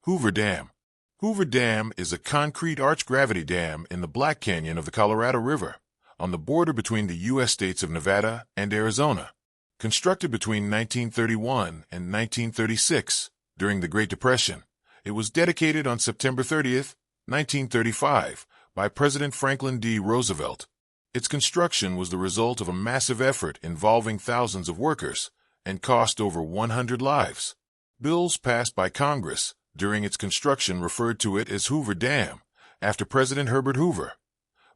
Hoover Dam. Hoover Dam is a concrete arch-gravity dam in the Black Canyon of the Colorado River, on the border between the U.S. states of Nevada and Arizona. Constructed between 1931 and 1936, during the Great Depression, it was dedicated on September 30, 1935, by President Franklin D. Roosevelt. Its construction was the result of a massive effort involving thousands of workers and cost over 100 lives. Bills passed by Congress during its construction referred to it as Hoover Dam, after President Herbert Hoover,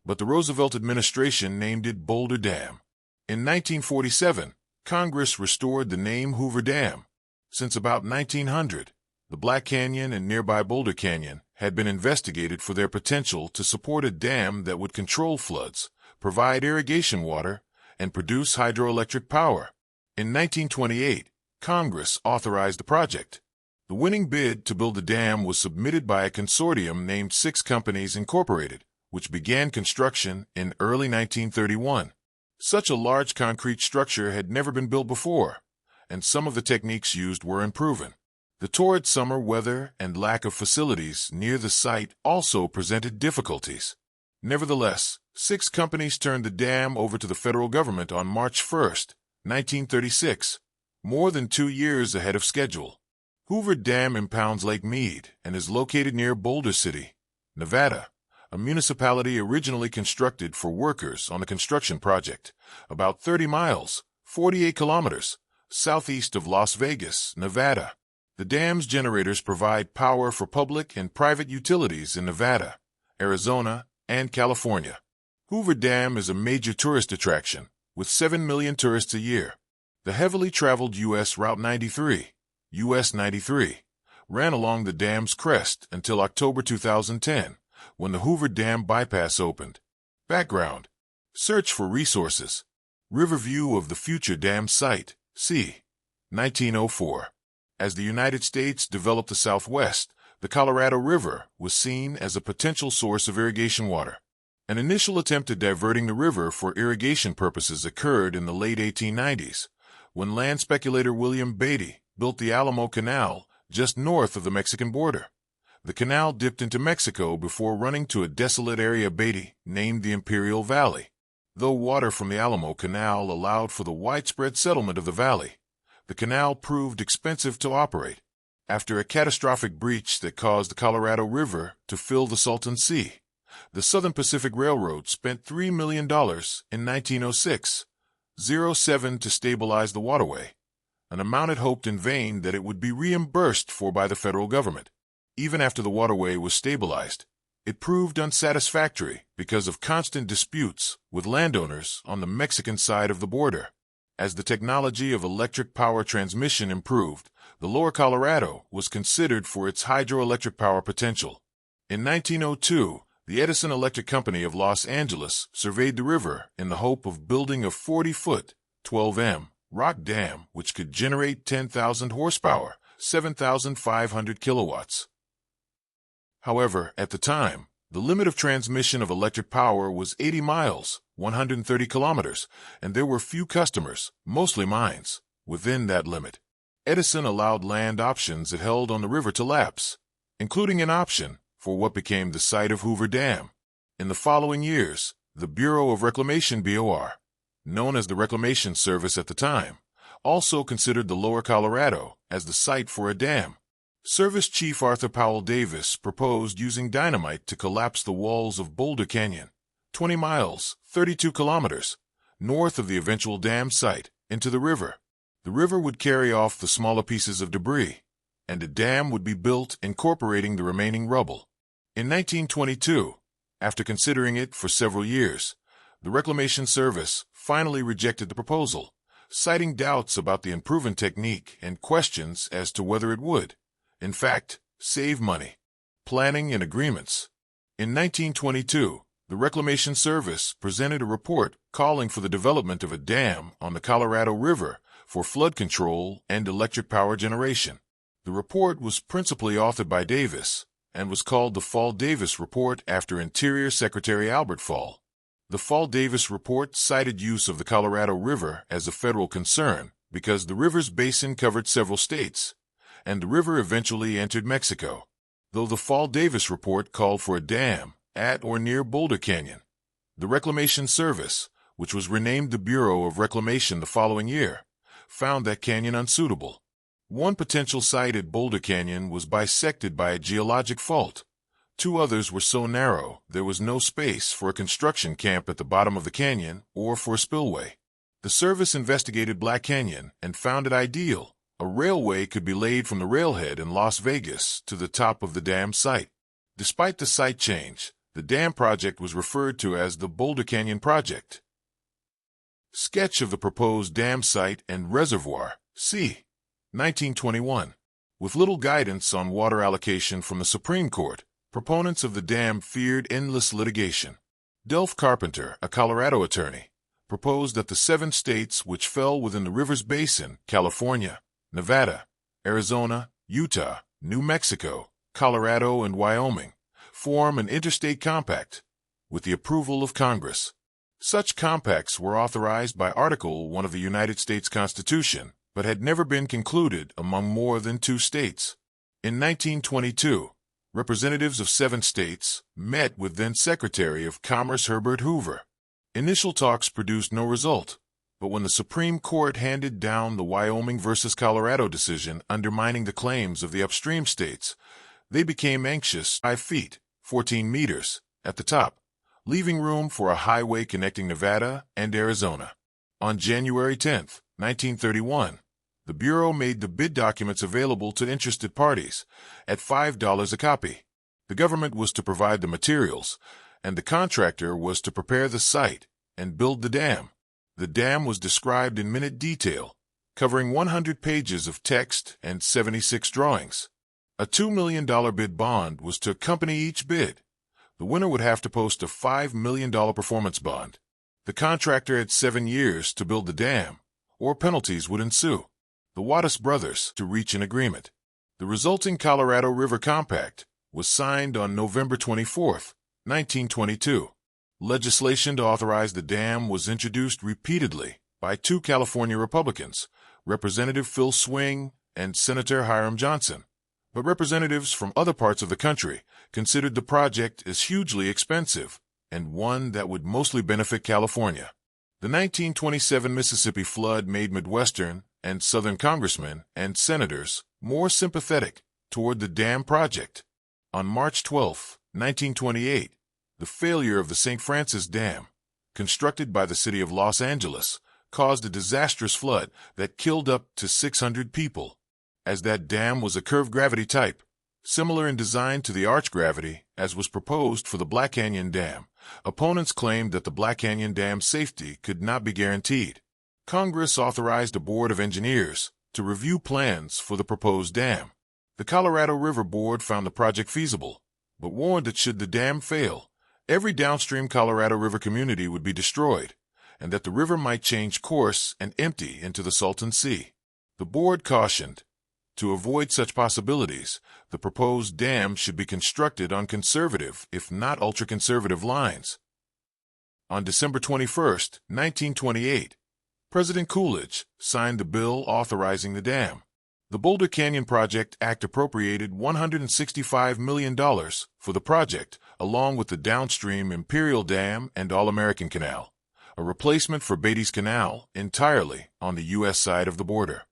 but the Roosevelt administration named it Boulder Dam. In 1947, Congress restored the name Hoover Dam. Since about 1900, the Black Canyon and nearby Boulder Canyon had been investigated for their potential to support a dam that would control floods, provide irrigation water, and produce hydroelectric power. In 1928, Congress authorized the project. The winning bid to build the dam was submitted by a consortium named Six Companies Incorporated, which began construction in early 1931. Such a large concrete structure had never been built before, and some of the techniques used were unproven. The torrid summer weather and lack of facilities near the site also presented difficulties. Nevertheless, Six Companies turned the dam over to the federal government on March 1, 1936, more than 2 years ahead of schedule. Hoover Dam impounds Lake Mead and is located near Boulder City, Nevada, a municipality originally constructed for workers on the construction project, about 30 miles, 48 kilometers, southeast of Las Vegas, Nevada. The dam's generators provide power for public and private utilities in Nevada, Arizona, and California. Hoover Dam is a major tourist attraction, with 7 million tourists a year. The heavily traveled U.S. Route 93, US 93, ran along the dam's crest until October 2010, when the Hoover Dam bypass opened. Background: search for resources. Riverview of the future dam site, c. 1904. As the United States developed the Southwest, the Colorado River was seen as a potential source of irrigation water. An initial attempt at diverting the river for irrigation purposes occurred in the late 1890s, when land speculator William Beatty built the Alamo Canal just north of the Mexican border. The canal dipped into Mexico before running to a desolate area Beatty named the Imperial Valley. Though water from the Alamo Canal allowed for the widespread settlement of the valley, the canal proved expensive to operate. After a catastrophic breach that caused the Colorado River to fill the Salton Sea, the Southern Pacific Railroad spent $3 million in 1906-07 to stabilize the waterway, an amount it hoped in vain that it would be reimbursed for by the federal government. Even after the waterway was stabilized, it proved unsatisfactory because of constant disputes with landowners on the Mexican side of the border. As the technology of electric power transmission improved, the Lower Colorado was considered for its hydroelectric power potential. In 1902, the Edison Electric Company of Los Angeles surveyed the river in the hope of building a 40-foot, 12M, rock dam which could generate 10,000 horsepower, 7,500 kilowatts. However, at the time, the limit of transmission of electric power was 80 miles, 130 kilometers, and there were few customers, mostly mines, within that limit. Edison allowed land options it held on the river to lapse, including an option for what became the site of Hoover Dam. In the following years, the Bureau of Reclamation (BOR), known as the Reclamation Service at the time, also considered the Lower Colorado as the site for a dam. Service Chief Arthur Powell Davis proposed using dynamite to collapse the walls of Boulder Canyon, 20 miles, 32 kilometers, north of the eventual dam site, into the river. The river would carry off the smaller pieces of debris, and a dam would be built incorporating the remaining rubble. In 1922, after considering it for several years, the Reclamation Service finally rejected the proposal, citing doubts about the unproven technique and questions as to whether it would, in fact, save money. Planning and agreements. In 1922, the Reclamation Service presented a report calling for the development of a dam on the Colorado River for flood control and electric power generation. The report was principally authored by Davis and was called the Fall-Davis Report after Interior Secretary Albert Fall. The Fall-Davis Report cited use of the Colorado River as a federal concern because the river's basin covered several states, and the river eventually entered Mexico. though the Fall-Davis report called for a dam at or near Boulder Canyon. The Reclamation Service, which was renamed the Bureau of Reclamation the following year, found that canyon unsuitable. One potential site at Boulder Canyon was bisected by a geologic fault. Two others were so narrow there was no space for a construction camp at the bottom of the canyon or for a spillway. The service investigated Black Canyon and found it ideal. A railway could be laid from the railhead in Las Vegas to the top of the dam site. Despite the site change, the dam project was referred to as the Boulder Canyon Project. Sketch of the proposed dam site and reservoir, c. 1921. With little guidance on water allocation from the Supreme Court, proponents of the dam feared endless litigation. Delph Carpenter, a Colorado attorney, proposed that the 7 states which fell within the river's basin, California, Nevada, Arizona, Utah, New Mexico, Colorado, and Wyoming, form an interstate compact with the approval of Congress. Such compacts were authorized by Article 1 of the United States Constitution, but had never been concluded among more than 2 states. In 1922, representatives of 7 states met with then-Secretary of Commerce Herbert Hoover. Initial talks produced no result, but when the Supreme Court handed down the Wyoming versus Colorado decision undermining the claims of the upstream states, they became anxious. 5 feet, 14 meters, at the top, leaving room for a highway connecting Nevada and Arizona. On January 10, 1931, the Bureau made the bid documents available to interested parties at $5 a copy. The government was to provide the materials, and the contractor was to prepare the site and build the dam. The dam was described in minute detail, covering 100 pages of text and 76 drawings. A $2 million bid bond was to accompany each bid. The winner would have to post a $5 million performance bond. The contractor had 7 years to build the dam, or penalties would ensue. The Wattis brothers to reach an agreement. The resulting Colorado River Compact was signed on November 24, 1922. Legislation to authorize the dam was introduced repeatedly by 2 California Republicans, Representative Phil Swing and Senator Hiram Johnson. But representatives from other parts of the country considered the project as hugely expensive and one that would mostly benefit California. The 1927 Mississippi flood made Midwestern and Southern congressmen and senators more sympathetic toward the dam project. On March 12, 1928, the failure of the St. Francis Dam, constructed by the city of Los Angeles, caused a disastrous flood that killed up to 600 people. As that dam was a curved gravity type, similar in design to the arch gravity as was proposed for the Black Canyon Dam, opponents claimed that the Black Canyon Dam safety could not be guaranteed. Congress authorized a board of engineers to review plans for the proposed dam. The Colorado River Board found the project feasible, but warned that should the dam fail, every downstream Colorado River community would be destroyed, and that the river might change course and empty into the Salton Sea. The board cautioned, to avoid such possibilities, the proposed dam should be constructed on conservative, if not ultra-conservative lines. On December 21, 1928, President Coolidge signed the bill authorizing the dam. The Boulder Canyon Project Act appropriated $165 million for the project, along with the downstream Imperial Dam and All-American Canal, a replacement for Beatty's Canal entirely on the U.S. side of the border.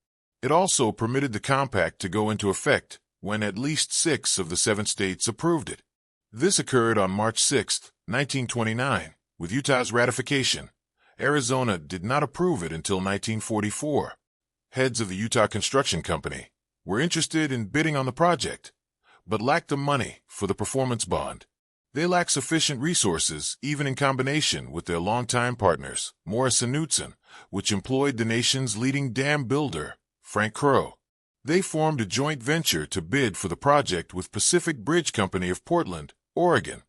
It also permitted the compact to go into effect when at least 6 of the 7 states approved it. This occurred on March 6, 1929, with Utah's ratification. Arizona did not approve it until 1944. Heads of the Utah Construction Company were interested in bidding on the project, but lacked the money for the performance bond. They lacked sufficient resources even in combination with their longtime partners, Morris and Knutson, which employed the nation's leading dam builder, Frank Crowe. They formed a joint venture to bid for the project with Pacific Bridge Company of Portland, Oregon,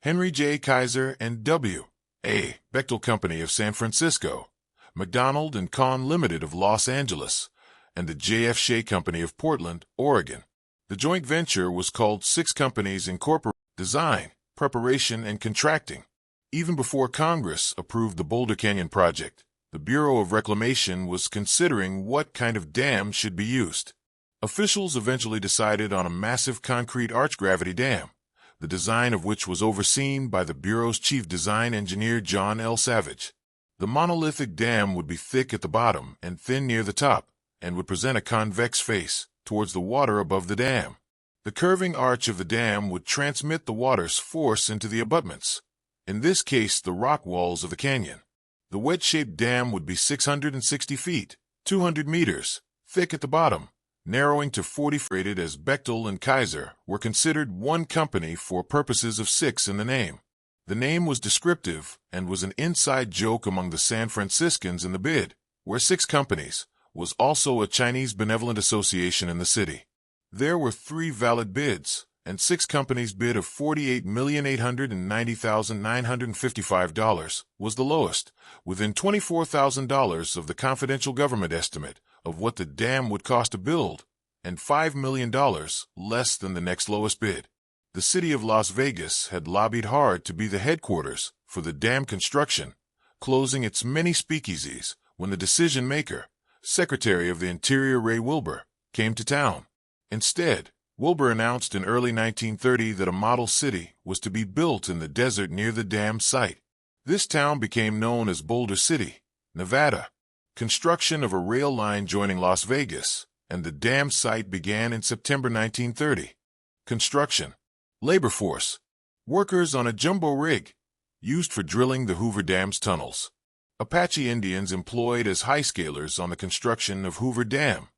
Henry J. Kaiser and W.A. Bechtel Company of San Francisco, McDonald and Kahn Limited of Los Angeles, and the J.F. Shea Company of Portland, Oregon. The joint venture was called Six Companies Incorporated. Design, preparation, and contracting. Even before Congress approved the Boulder Canyon project, the Bureau of Reclamation was considering what kind of dam should be used. Officials eventually decided on a massive concrete arch gravity dam, the design of which was overseen by the Bureau's chief design engineer John L. Savage. The monolithic dam would be thick at the bottom and thin near the top, and would present a convex face towards the water above the dam. The curving arch of the dam would transmit the water's force into the abutments, in this case the rock walls of the canyon. The wedge-shaped dam would be 660 feet, 200 meters, thick at the bottom, narrowing to 40 feet. Rated as Bechtel and Kaiser were considered one company for purposes of 6 in the name. The name was descriptive and was an inside joke among the San Franciscans in the bid, where 6 companies was also a Chinese benevolent association in the city. There were 3 valid bids, and 6 companies' bid of $48,890,955 was the lowest, within $24,000 of the confidential government estimate of what the dam would cost to build, and $5 million less than the next lowest bid. The city of Las Vegas had lobbied hard to be the headquarters for the dam construction, closing its many speakeasies when the decision-maker, Secretary of the Interior Ray Wilbur, came to town. Instead, Wilbur announced in early 1930 that a model city was to be built in the desert near the dam site. This town became known as Boulder City, Nevada. Construction of a rail line joining Las Vegas and the dam site began in September 1930. Construction. Labor force. Workers on a jumbo rig, used for drilling the Hoover Dam's tunnels. Apache Indians employed as high-scalers on the construction of Hoover Dam.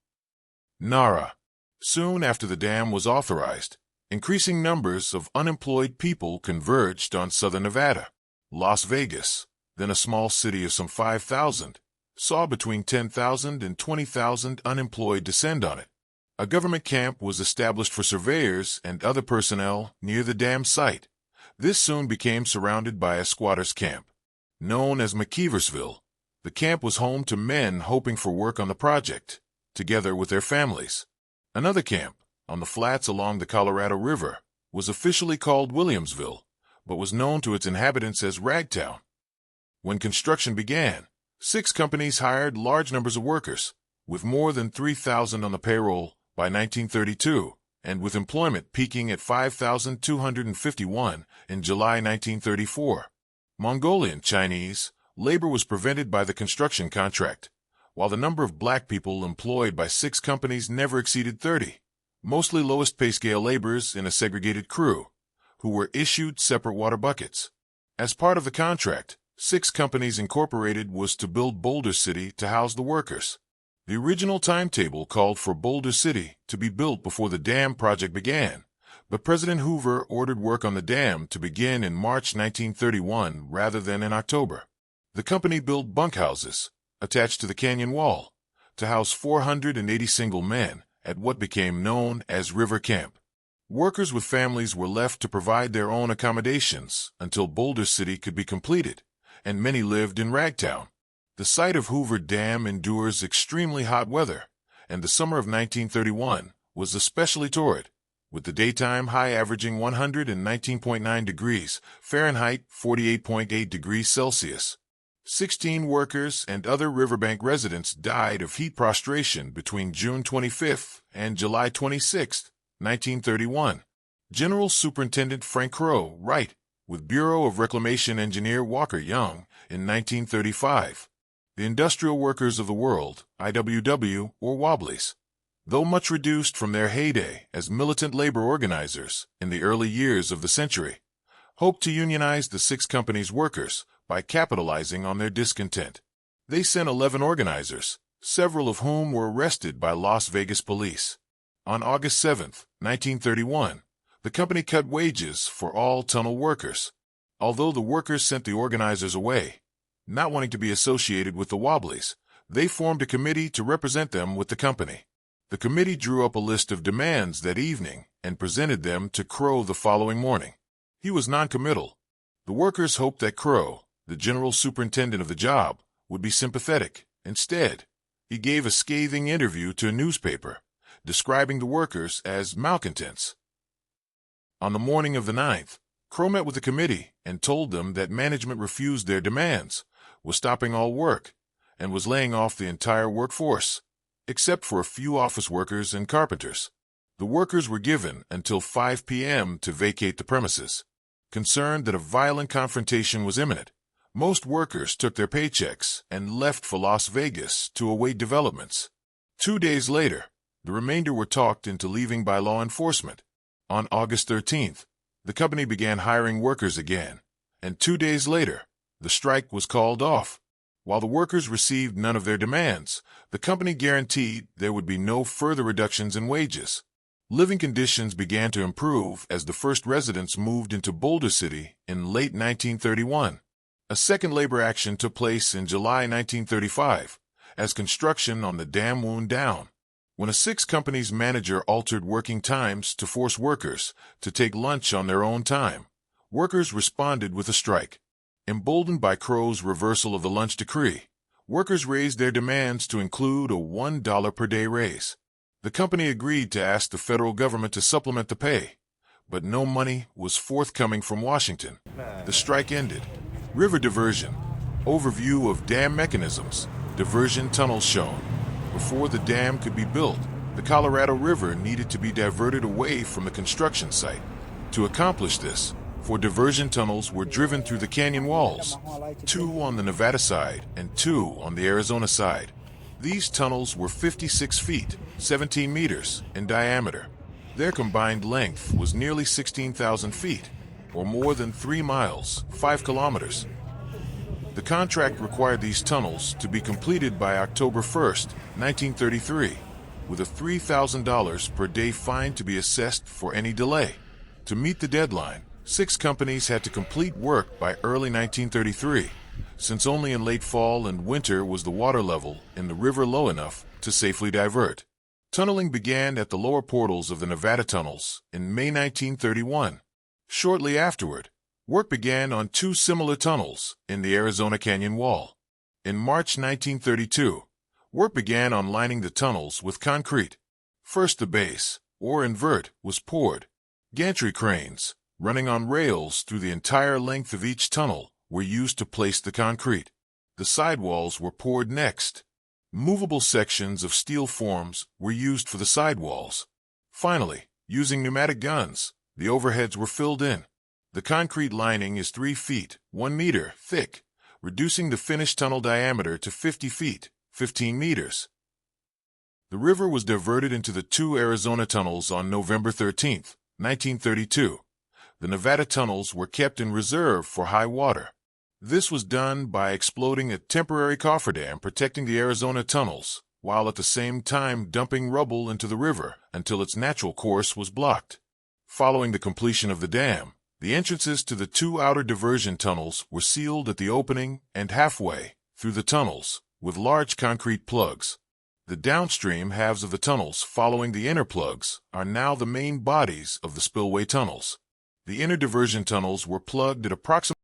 NARA. Soon after the dam was authorized, increasing numbers of unemployed people converged on southern Nevada. Las Vegas, then a small city of some 5,000, saw between 10,000 and 20,000 unemployed descend on it. A government camp was established for surveyors and other personnel near the dam site. This soon became surrounded by a squatters' camp. Known as McKeeversville, the camp was home to men hoping for work on the project, together with their families. Another camp, on the flats along the Colorado River, was officially called Williamsville, but was known to its inhabitants as Ragtown. When construction began, 6 companies hired large numbers of workers, with more than 3,000 on the payroll by 1932, and with employment peaking at 5,251 in July 1934. Mongolian Chinese labor was prevented by the construction contract, while the number of black people employed by 6 companies never exceeded 30, mostly lowest pay scale laborers in a segregated crew, who were issued separate water buckets. As part of the contract, 6 Companies Incorporated was to build Boulder City to house the workers. The original timetable called for Boulder City to be built before the dam project began, but President Hoover ordered work on the dam to begin in March 1931 rather than in October. The company built bunkhouses, attached to the canyon wall, to house 480 single men at what became known as River Camp. Workers with families were left to provide their own accommodations until Boulder City could be completed, and many lived in Ragtown. The site of Hoover Dam endures extremely hot weather, and the summer of 1931 was especially torrid, with the daytime high averaging 119.9 degrees Fahrenheit, 48.8 degrees Celsius. 16 workers and other riverbank residents died of heat prostration between June 25 and July 26, 1931. General Superintendent Frank Crowe, Wright, with Bureau of Reclamation engineer Walker Young, in 1935. The Industrial Workers of the World, IWW, or Wobblies, though much reduced from their heyday as militant labor organizers in the early years of the century, hoped to unionize the 6 companies' workers by capitalizing on their discontent. They sent 11 organizers, several of whom were arrested by Las Vegas police. On August 7, 1931, the company cut wages for all tunnel workers. Although the workers sent the organizers away, not wanting to be associated with the Wobblies, they formed a committee to represent them with the company. The committee drew up a list of demands that evening and presented them to Crowe the following morning. He was noncommittal. The workers hoped that Crowe, the general superintendent of the job, would be sympathetic. Instead, he gave a scathing interview to a newspaper, describing the workers as malcontents. On the morning of the 9th, Crowe met with the committee and told them that management refused their demands, was stopping all work, and was laying off the entire workforce. except for a few office workers and carpenters. The workers were given until 5 p.m. to vacate the premises. Concerned that a violent confrontation was imminent, most workers took their paychecks and left for Las Vegas to await developments. 2 days later, the remainder were talked into leaving by law enforcement. On August 13th, the company began hiring workers again, and 2 days later, the strike was called off. While the workers received none of their demands, the company guaranteed there would be no further reductions in wages. Living conditions began to improve as the first residents moved into Boulder City in late 1931. A second labor action took place in July 1935, as construction on the dam wound down. When a six-company's manager altered working times to force workers to take lunch on their own time, workers responded with a strike. Emboldened by Crow's reversal of the lunch decree, workers raised their demands to include a $1 per day raise. The company agreed to ask the federal government to supplement the pay, but no money was forthcoming from Washington. The strike ended. River diversion. Overview of dam mechanisms. Diversion tunnels shown. Before the dam could be built, the Colorado River needed to be diverted away from the construction site. To accomplish this, 4 diversion tunnels were driven through the canyon walls, 2 on the Nevada side and 2 on the Arizona side. These tunnels were 56 feet, 17 meters, in diameter. Their combined length was nearly 16,000 feet, or more than 3 miles, 5 kilometers. The contract required these tunnels to be completed by October 1st, 1933, with a $3,000 per day fine to be assessed for any delay. To meet the deadline, 6 companies had to complete work by early 1933, since only in late fall and winter was the water level in the river low enough to safely divert. Tunneling began at the lower portals of the Nevada tunnels in May 1931. Shortly afterward, work began on 2 similar tunnels in the Arizona Canyon wall. In March 1932, work began on lining the tunnels with concrete. First, the base, or invert, was poured. Gantry cranes, running on rails through the entire length of each tunnel, were used to place the concrete. The sidewalls were poured next. Movable sections of steel forms were used for the sidewalls. Finally, using pneumatic guns, the overheads were filled in. The concrete lining is 3 feet, 1 meter, thick, reducing the finished tunnel diameter to 50 feet, 15 meters. The river was diverted into the 2 Arizona tunnels on November 13, 1932. The Nevada tunnels were kept in reserve for high water. This was done by exploding a temporary cofferdam protecting the Arizona tunnels, while at the same time dumping rubble into the river until its natural course was blocked. Following the completion of the dam, the entrances to the 2 outer diversion tunnels were sealed at the opening and halfway through the tunnels with large concrete plugs. The downstream halves of the tunnels following the inner plugs are now the main bodies of the spillway tunnels. The inner diversion tunnels were plugged at approximately